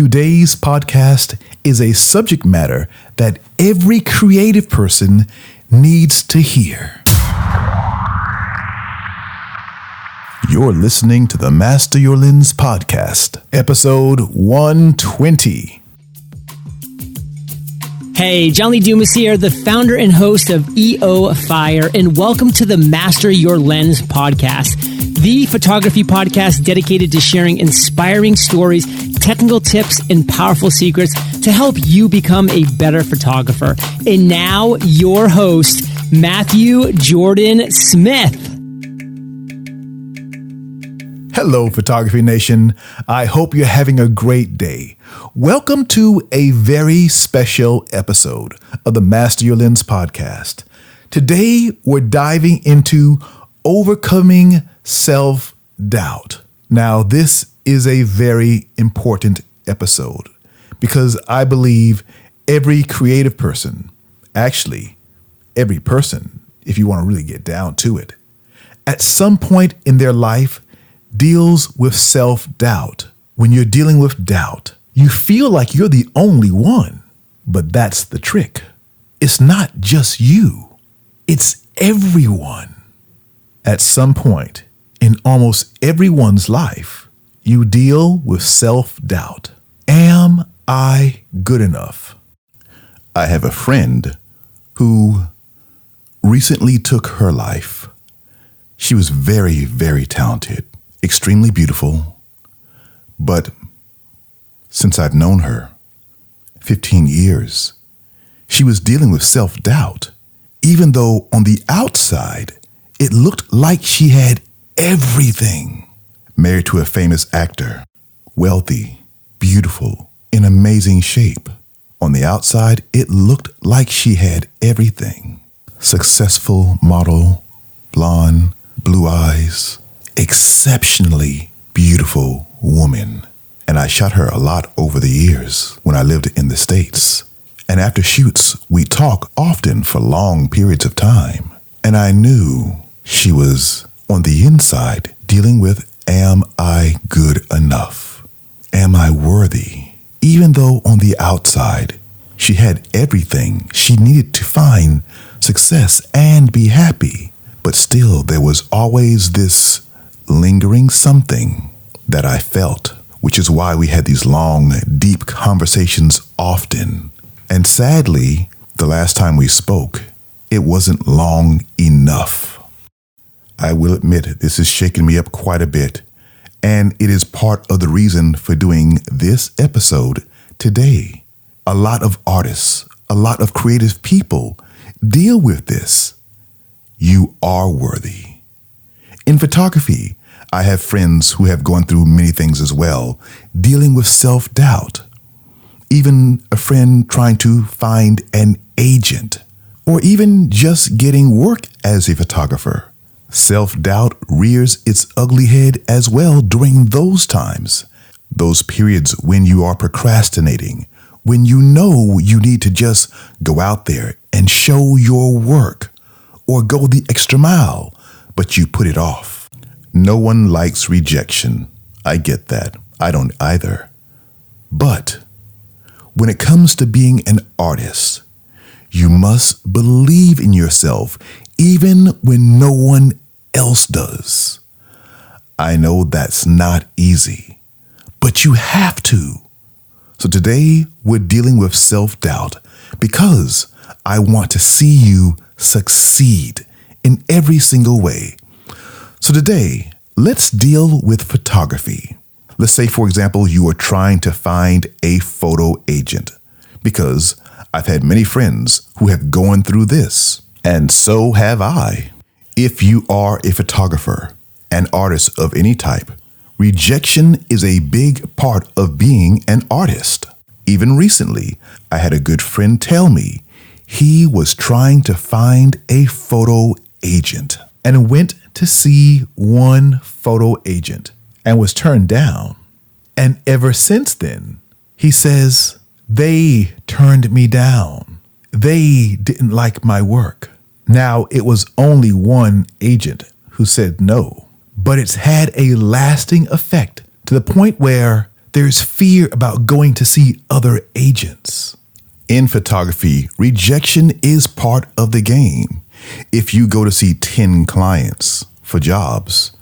Today's podcast is a subject matter that every creative person needs to hear. You're listening to the Master Your Lens podcast, episode 120. Hey, John Lee Dumas here, the founder and host of EO Fire, and welcome to the Master Your Lens podcast, the photography podcast dedicated to sharing inspiring stories, technical tips, and powerful secrets to help you become a better photographer. And now, your host, Matthew Jordan Smith. Hello, Photography Nation. I hope you're having a great day. Welcome to a very special episode of the Master Your Lens podcast. Today, we're diving into overcoming self-doubt. Now, this is a very important episode because I believe every creative person, actually every person, if you want to really get down to it, at some point in their life deals with self-doubt. When you're dealing with doubt, you feel like you're the only one, but that's the trick. It's not just you, it's everyone. At some point in almost everyone's life, you deal with self-doubt. Am I good enough? I have a friend who recently took her life. She was very, very talented, extremely beautiful, but since I've known her 15 years, she was dealing with self-doubt, even though on the outside, it looked like she had everything. Married to a famous actor, wealthy, beautiful, in amazing shape. On the outside, it looked like she had everything. Successful model, blonde, blue eyes, exceptionally beautiful woman. And I shot her a lot over the years when I lived in the States. And after shoots, we talk often for long periods of time. And I knew she was on the inside dealing with, am I good enough? Am I worthy? Even though on the outside, she had everything she needed to find success and be happy. But still, there was always this lingering something that I felt, which is why we had these long, deep conversations often. And sadly, the last time we spoke, it wasn't long enough. I will admit this is shaking me up quite a bit, and it is part of the reason for doing this episode today. A lot of artists, a lot of creative people deal with this. You are worthy. In photography, I have friends who have gone through many things as well, dealing with self-doubt. Even a friend trying to find an agent, or even just getting work as a photographer. Self-doubt rears its ugly head as well during those times. Those periods when you are procrastinating, when you know you need to just go out there and show your work, or go the extra mile, but you put it off. No one likes rejection. I get that. I don't either. But when it comes to being an artist, you must believe in yourself even when no one else does. I know that's not easy, but you have to. So today we're dealing with self-doubt because I want to see you succeed in every single way. So today, let's deal with photography. Let's say, for example, you are trying to find a photo agent, because I've had many friends who have gone through this, and so have I. If you are a photographer, an artist of any type, rejection is a big part of being an artist. Even recently, I had a good friend tell me he was trying to find a photo agent and went to see one photo agent and was turned down. And ever since then, he says, they turned me down. They didn't like my work. Now, it was only one agent who said no, but it's had a lasting effect to the point where There's fear about going to see other agents. In photography, rejection is part of the game. If you go to see 10 clients for jobs,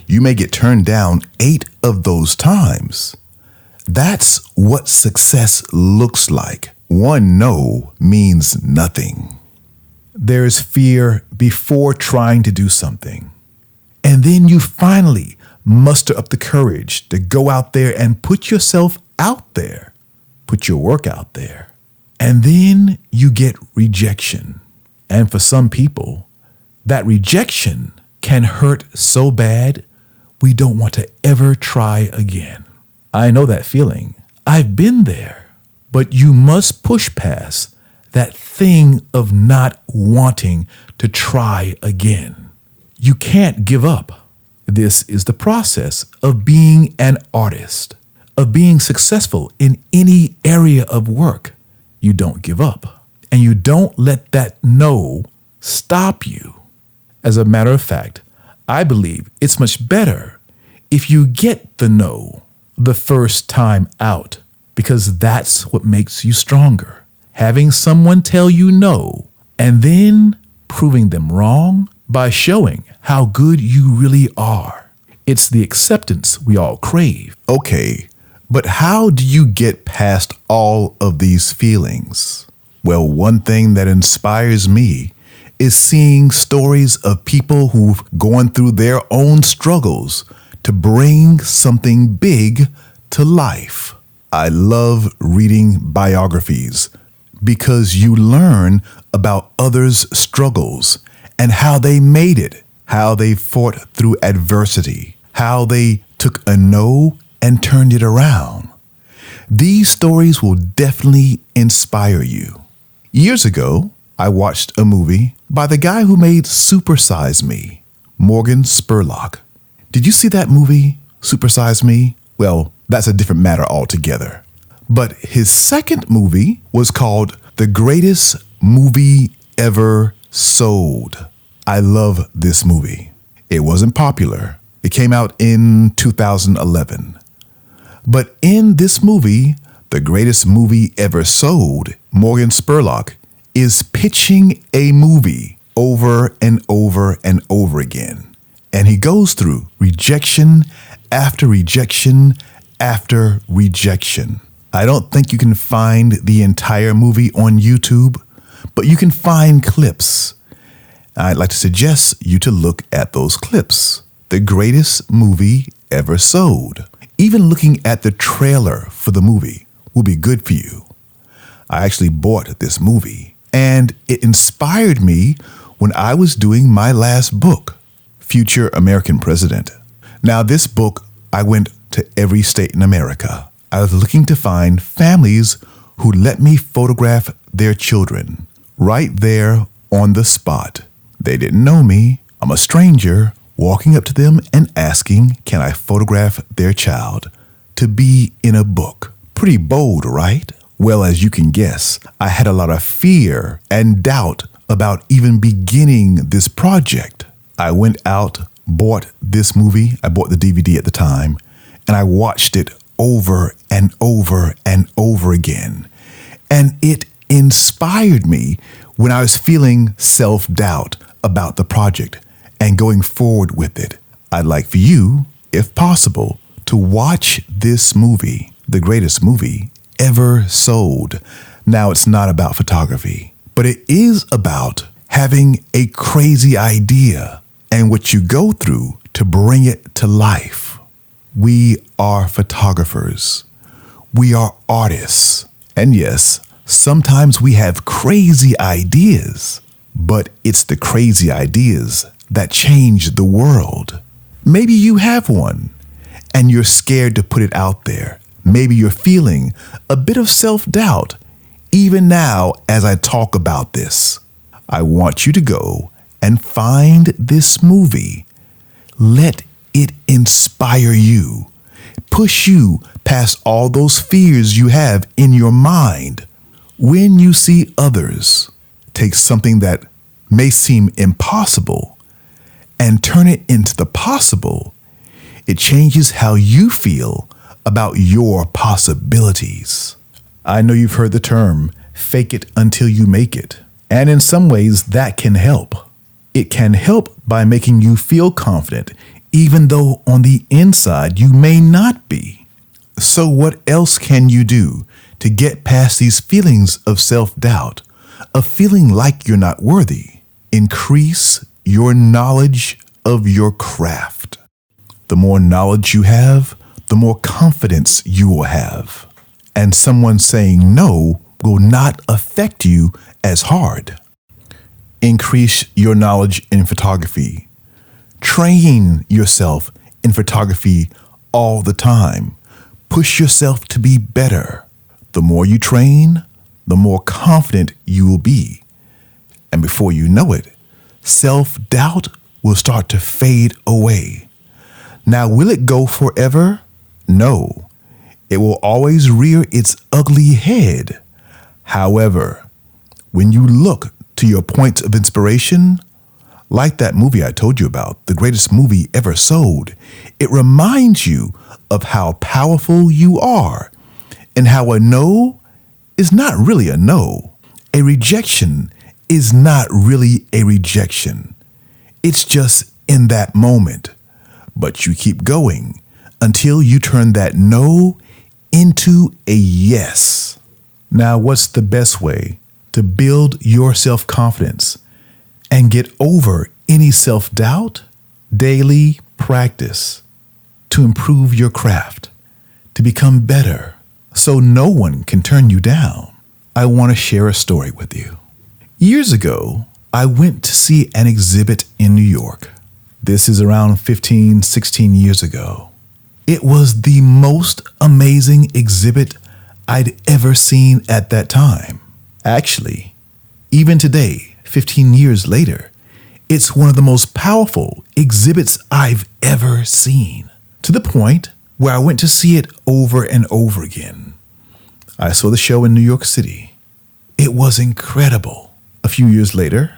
you may get turned down 8 of those times. That's what success looks like. One no means nothing. There's fear before trying to do something. And then you finally muster up the courage to go out there and put yourself out there. Put your work out there. And then you get rejection. And for some people, that rejection can hurt so bad, we don't want to ever try again. I know that feeling. I've been there. But you must push past that thing of not wanting to try again. You can't give up. This is the process of being an artist, of being successful in any area of work. You don't give up, and you don't let that no stop you. As a matter of fact, I believe it's much better if you get the no the first time out, because that's what makes you stronger. Having someone tell you no, and then proving them wrong by showing how good you really are. It's the acceptance we all crave. Okay, but how do you get past all of these feelings? Well, one thing that inspires me is seeing stories of people who've gone through their own struggles to bring something big to life. I love reading biographies because you learn about others' struggles and how they made it, how they fought through adversity, how they took a no and turned it around. These stories will definitely inspire you. Years ago, I watched a movie by the guy who made Super Size Me, Morgan Spurlock. Did you see that movie, Super Size Me? Well, that's a different matter altogether. But his second movie was called The Greatest Movie Ever Sold. I love this movie. It wasn't popular. It came out in 2011. But in this movie, The Greatest Movie Ever Sold, Morgan Spurlock is pitching a movie over and over and over again. And he goes through rejection after rejection after rejection. I don't think you can find the entire movie on YouTube, but you can find clips. I'd like to suggest you to look at those clips. The Greatest Movie Ever Sold. Even looking at the trailer for the movie will be good for you. I actually bought this movie, and it inspired me when I was doing my last book, Future American President. Now, this book, I went to every state in America. I was looking to find families who let me photograph their children right there on the spot. They didn't know me. I'm a stranger walking up to them and asking, can I photograph their child to be in a book? Pretty bold, right? Well, as you can guess, I had a lot of fear and doubt about even beginning this project. I went out, bought this movie. I bought the DVD at the time, and I watched it over and over and over again. And it inspired me when I was feeling self-doubt about the project and going forward with it. I'd like for you, if possible, to watch this movie, The Greatest Movie Ever Sold. Now, it's not about photography, but it is about having a crazy idea and what you go through to bring it to life. We are photographers. We are artists. And yes, sometimes we have crazy ideas, but it's the crazy ideas that change the world. Maybe you have one and you're scared to put it out there. Maybe you're feeling a bit of self-doubt even now as I talk about this. I want you to go and find this movie. Let it inspire you. Push you past all those fears you have in your mind. When you see others take something that may seem impossible and turn it into the possible, it changes how you feel about your possibilities. I know you've heard the term, fake it until you make it. And in some ways, that can help. It can help by making you feel confident, even though on the inside you may not be. So what else can you do to get past these feelings of self-doubt, of feeling like you're not worthy? Increase your knowledge of your craft. The more knowledge you have, the more confidence you will have. And someone saying no will not affect you as hard. Increase your knowledge in photography. Train yourself in photography all the time. Push yourself to be better. The more you train, the more confident you will be. And before you know it, self-doubt will start to fade away. Now, will it go forever? No. It will always rear its ugly head. However, when you look to your points of inspiration, like that movie I told you about, the greatest movie ever sold, it reminds you of how powerful you are and how a no is not really a no. A rejection is not really a rejection. It's just in that moment. But you keep going until you turn that no into a yes. Now, what's the best way to build your self-confidence and get over any self-doubt? Daily practice to improve your craft, to become better, so no one can turn you down. I want to share a story with you. Years ago, I went to see an exhibit in New York. This is around 15, 16 years ago. It was the most amazing exhibit I'd ever seen at that time. Actually, even today, 15 years later, it's one of the most powerful exhibits I've ever seen, to the point where I went to see it over and over again. I saw the show in New York City. It was incredible. A few years later,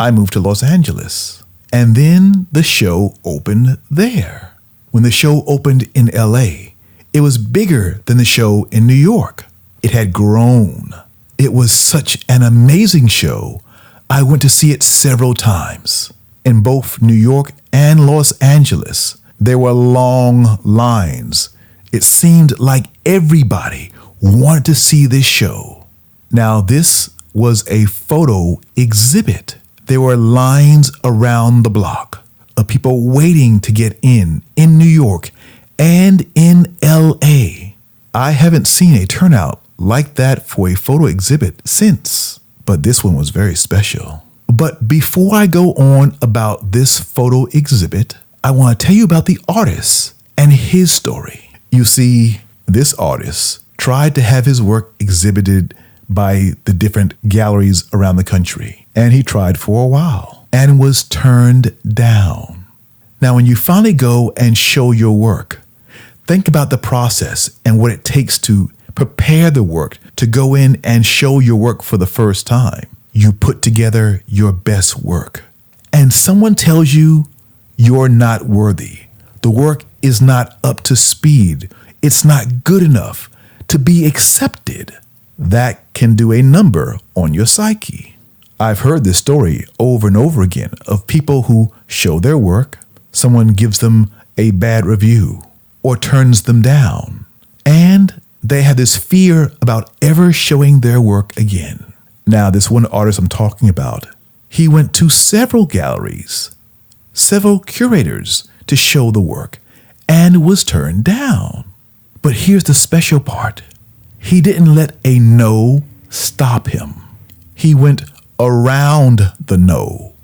I moved to Los Angeles, and then the show opened there. When the show opened in LA, it was bigger than the show in New York. It had grown. It was such an amazing show. I went to see it several times. In both New York and Los Angeles, there were long lines. It seemed like everybody wanted to see this show. Now, this was a photo exhibit. There were lines around the block of people waiting to get in New York and in LA. I haven't seen a turnout like that for a photo exhibit since, but this one was very special. But before I go on about this photo exhibit, I want to tell you about the artist and his story. You see, this artist tried to have his work exhibited by the different galleries around the country, and he tried for a while and was turned down. Now, when you finally go and show your work, think about the process and what it takes to prepare the work to go in and show your work for the first time. You put together your best work, and someone tells you you're not worthy. The work is not up to speed. It's not good enough to be accepted. That can do a number on your psyche. I've heard this story over and over again of people who show their work, someone gives them a bad review or turns them down, and they have this fear about ever showing their work again. Now, this one artist I'm talking about, he went to several galleries, several curators to show the work, and was turned down. But here's the special part. He didn't let a no stop him. He went around the no.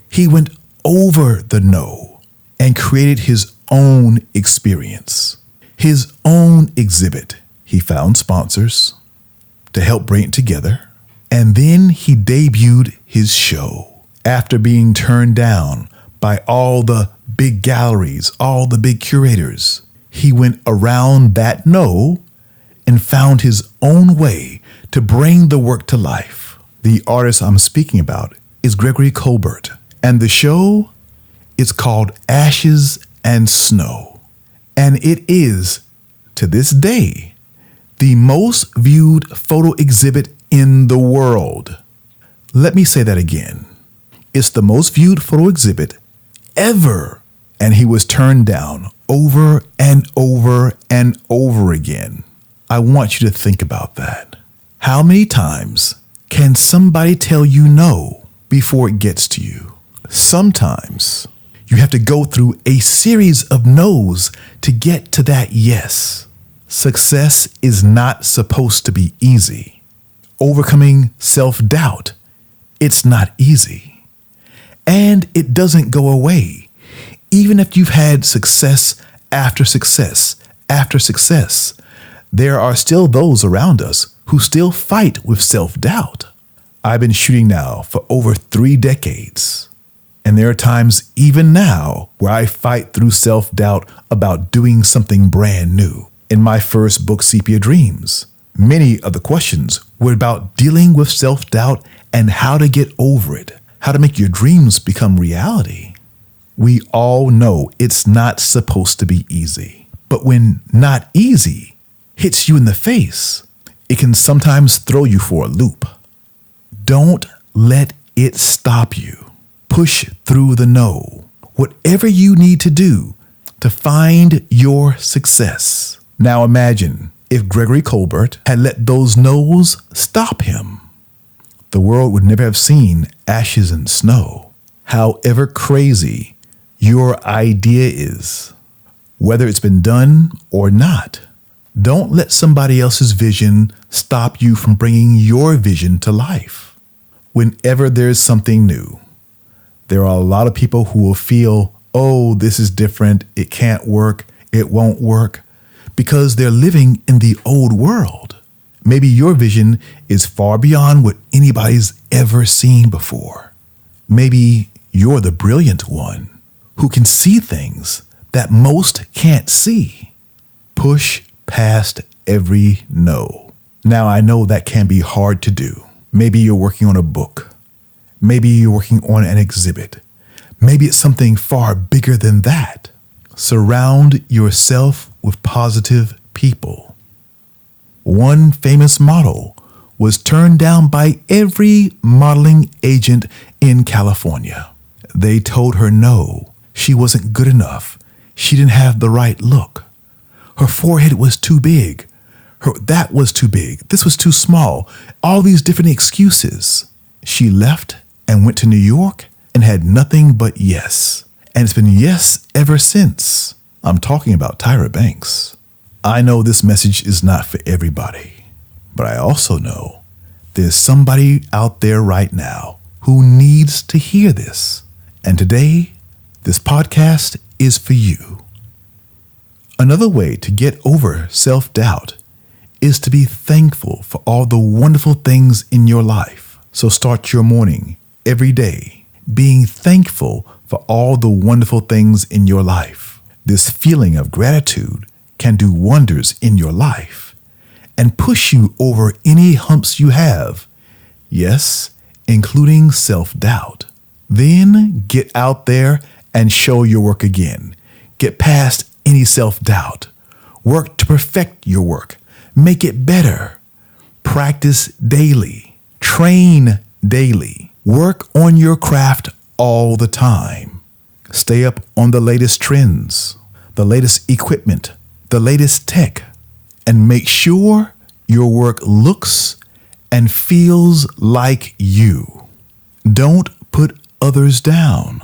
He went over the no and created his own experience, his own exhibit. He found sponsors to help bring it together, and then he debuted his show. After being turned down by all the big galleries, all the big curators, he went around that no and found his own way to bring the work to life. The artist I'm speaking about is Gregory Kolbert, and the show is called Ashes and Snow. And it is to this day, the most viewed photo exhibit in the world. Let me say that again. It's the most viewed photo exhibit ever. And he was turned down over and over and over again. I want you to think about that. How many times can somebody tell you no before it gets to you? Sometimes you have to go through a series of no's to get to that yes. Success is not supposed to be easy. Overcoming self-doubt, it's not easy. And it doesn't go away. Even if you've had success after success after success, there are still those around us who still fight with self-doubt. I've been shooting now for over 3 decades. And there are times even now where I fight through self-doubt about doing something brand new. In my first book, Sepia Dreams, many of the questions were about dealing with self-doubt and how to get over it, how to make your dreams become reality. We all know it's not supposed to be easy. But when not easy hits you in the face, it can sometimes throw you for a loop. Don't let it stop you. Push through the no. Whatever you need to do to find your success. Now imagine if Gregory Kolbert had let those no's stop him. The world would never have seen ashes and snow. However crazy your idea is, whether it's been done or not, don't let somebody else's vision stop you from bringing your vision to life. Whenever there's something new, there are a lot of people who will feel, oh, this is different, it can't work, it won't work, because they're living in the old world. Maybe your vision is far beyond what anybody's ever seen before. Maybe you're the brilliant one who can see things that most can't see. Push past every no. Now, I know that can be hard to do. Maybe you're working on a book. Maybe you're working on an exhibit. Maybe it's something far bigger than that. Surround yourself with positive people. One famous model was turned down by every modeling agent in California. They told her no, she wasn't good enough. She didn't have the right look. Her forehead was too big. That was too big. This was too small. All these different excuses. She left and went to New York and had nothing but yes. And it's been yes ever since. I'm talking about Tyra Banks. I know this message is not for everybody, but I also know there's somebody out there right now who needs to hear this. And today, this podcast is for you. Another way to get over self-doubt is to be thankful for all the wonderful things in your life. So start your morning every day being thankful for all the wonderful things in your life. This feeling of gratitude can do wonders in your life and push you over any humps you have. Yes, including self-doubt. Then get out there and show your work again. Get past any self-doubt. Work to perfect your work. Make it better. Practice daily. Train daily. Work on your craft all the time. Stay up on the latest trends, the latest equipment, the latest tech, and make sure your work looks and feels like you. Don't put others down.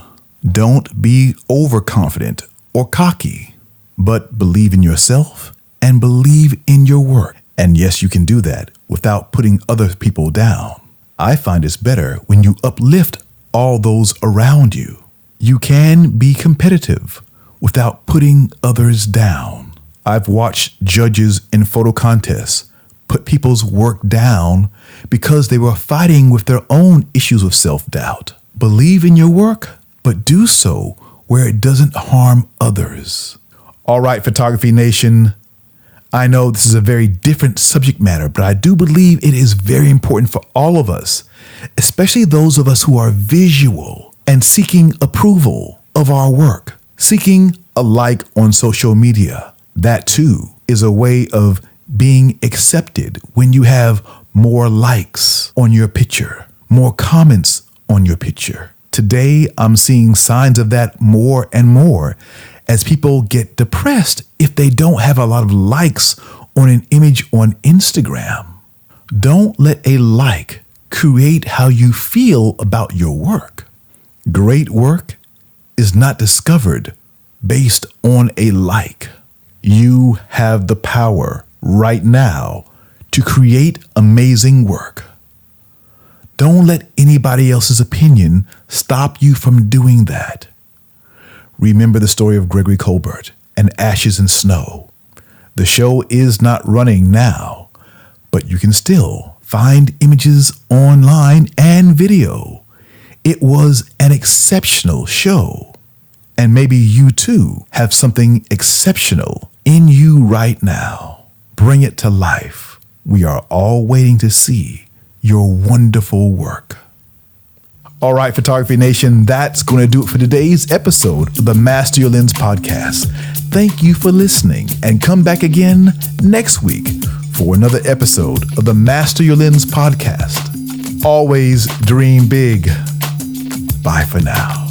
Don't be overconfident or cocky, but believe in yourself and believe in your work. And yes, you can do that without putting other people down. I find it's better when you uplift all those around you. You can be competitive without putting others down. I've watched judges in photo contests put people's work down because they were fighting with their own issues of self-doubt. Believe in your work, but do so where it doesn't harm others. All right, Photography Nation, I know this is a very different subject matter, but I do believe it is very important for all of us, especially those of us who are visual and seeking approval of our work, seeking a like on social media. That too is a way of being accepted when you have more likes on your picture, more comments on your picture. Today, I'm seeing signs of that more and more as people get depressed if they don't have a lot of likes on an image on Instagram. Don't let a like create how you feel about your work. Great work is not discovered based on a like. You have the power right now to create amazing work. Don't let anybody else's opinion stop you from doing that. Remember the story of Gregory Kolbert and Ashes and Snow. The show is not running now, but you can still find images online and video. It was an exceptional show. And maybe you too have something exceptional in you right now. Bring it to life. We are all waiting to see your wonderful work. All right, Photography Nation, that's going to do it for today's episode of the Master Your Lens podcast. Thank you for listening, and come back again next week for another episode of the Master Your Lens podcast. Always dream big. Bye for now.